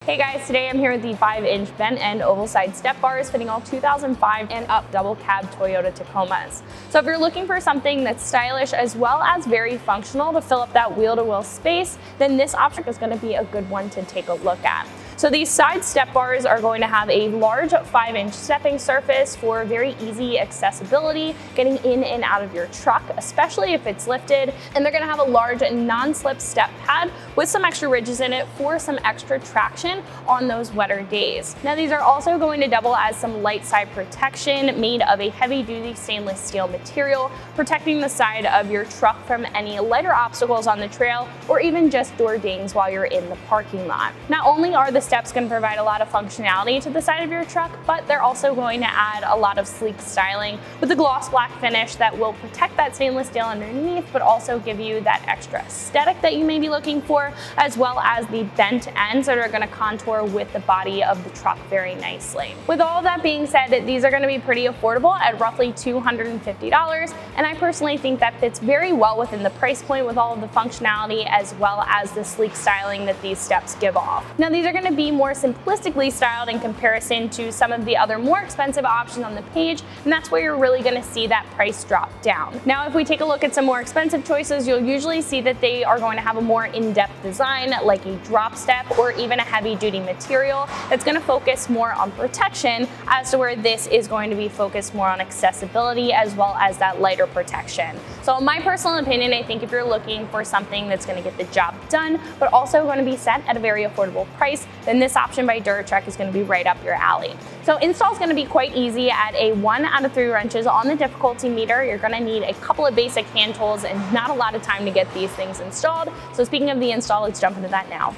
Hey guys, today I'm here with the 5-inch bent end oval side step bars fitting all 2005 and up double cab Toyota Tacomas. So if you're looking for something that's stylish as well as very functional to fill up that wheel-to-wheel space, then this option is going to be a good one to take a look at. So these side step bars are going to have a large 5-inch stepping surface for very easy accessibility, getting in and out of your truck, especially if it's lifted. And they're going to have a large non-slip step pad with some extra ridges in it for some extra traction on those wetter days. Now these are also going to double as some light side protection made of a heavy-duty stainless steel material, protecting the side of your truck from any lighter obstacles on the trail or even just door dings while you're in the parking lot. Not only are the steps can provide a lot of functionality to the side of your truck, but they're also going to add a lot of sleek styling with a gloss black finish that will protect that stainless steel underneath, but also give you that extra aesthetic that you may be looking for, as well as the bent ends that are going to contour with the body of the truck very nicely. With all of that being said, these are going to be pretty affordable at roughly $250, and I personally think that fits very well within the price point with all of the functionality as well as the sleek styling that these steps give off. Now these are going to be more simplistically styled in comparison to some of the other more expensive options on the page, and that's where you're really going to see that price drop down. Now if we take a look at some more expensive choices, you'll usually see that they are going to have a more in-depth design like a drop step or even a heavy-duty material that's going to focus more on protection, as to where this is going to be focused more on accessibility as well as that lighter protection. So in my personal opinion, I think if you're looking for something that's going to get the job done but also going to be set at a very affordable price, then this option by DuraTrek is going to be right up your alley. So install is going to be quite easy at a 1 out of 3 wrenches on the difficulty meter. You're going to need a couple of basic hand tools and not a lot of time to get these things installed. So speaking of the install, let's jump into that now.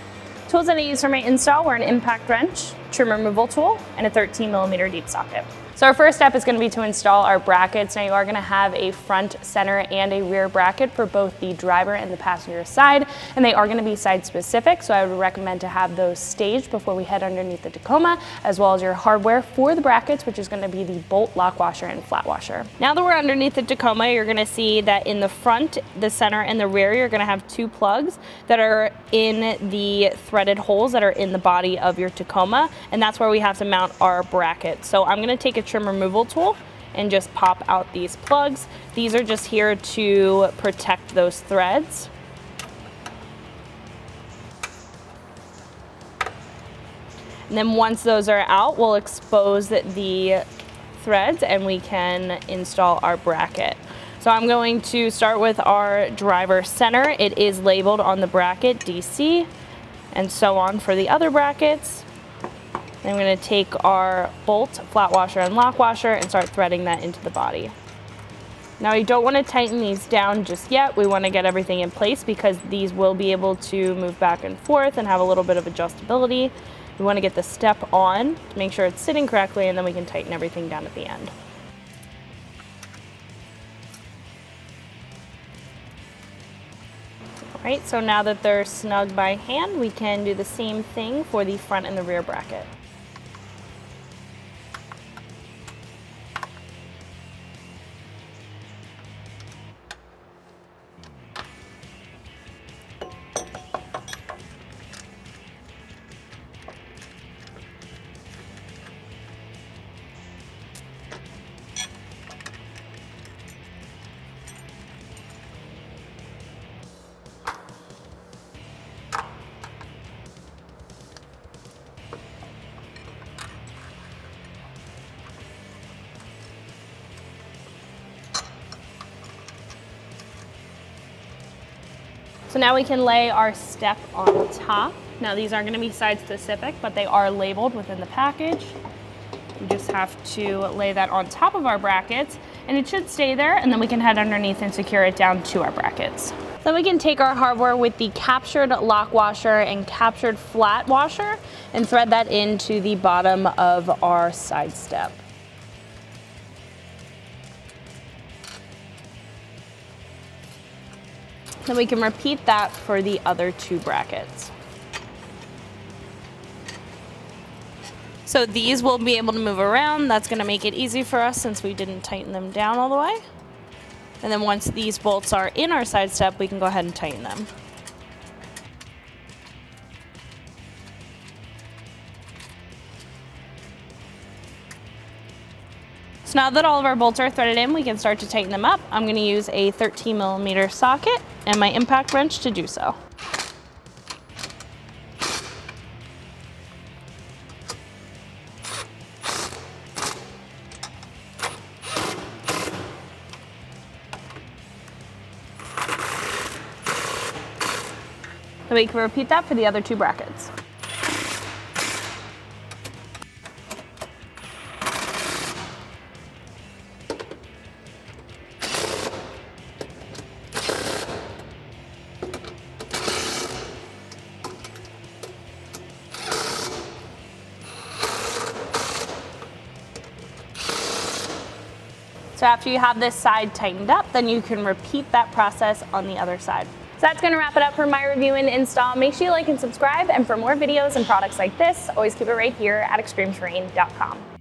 Tools that I use for my install were an impact wrench, trim removal tool, and a 13mm deep socket. So our first step is going to be to install our brackets. Now you are going to have a front, center, and a rear bracket for both the driver and the passenger side, and they are going to be side specific, so I would recommend to have those staged before we head underneath the Tacoma, as well as your hardware for the brackets, which is going to be the bolt, lock washer, and flat washer. Now that we're underneath the Tacoma, you're going to see that in the front, the center, and the rear, you're going to have 2 plugs that are in the threaded holes that are in the body of your Tacoma, and that's where we have to mount our bracket. So I'm going to take a trim removal tool and just pop out these plugs. These are just here to protect those threads. And then once those are out, we'll expose the threads and we can install our bracket. So I'm going to start with our driver center. It is labeled on the bracket DC, and so on for the other brackets. Then I'm going to take our bolt, flat washer, and lock washer and start threading that into the body. Now you don't want to tighten these down just yet. We want to get everything in place because these will be able to move back and forth and have a little bit of adjustability. We want to get the step on to make sure it's sitting correctly, and then we can tighten everything down at the end. All right, so now that they're snug by hand, we can do the same thing for the front and the rear bracket. So now we can lay our step on top. Now these aren't going to be side specific, but they are labeled within the package. We just have to lay that on top of our brackets, and it should stay there, and then we can head underneath and secure it down to our brackets. Then we can take our hardware with the captured lock washer and captured flat washer and thread that into the bottom of our side step. Then we can repeat that for the other 2 brackets. So these will be able to move around. That's going to make it easy for us since we didn't tighten them down all the way. And then once these bolts are in our side step, we can go ahead and tighten them. So now that all of our bolts are threaded in, we can start to tighten them up. I'm going to use a 13mm socket and my impact wrench to do so. Then we can repeat that for the other two brackets. So after you have this side tightened up, then you can repeat that process on the other side. So that's going to wrap it up for my review and install. Make sure you like and subscribe, and for more videos and products like this, always keep it right here at ExtremeTerrain.com.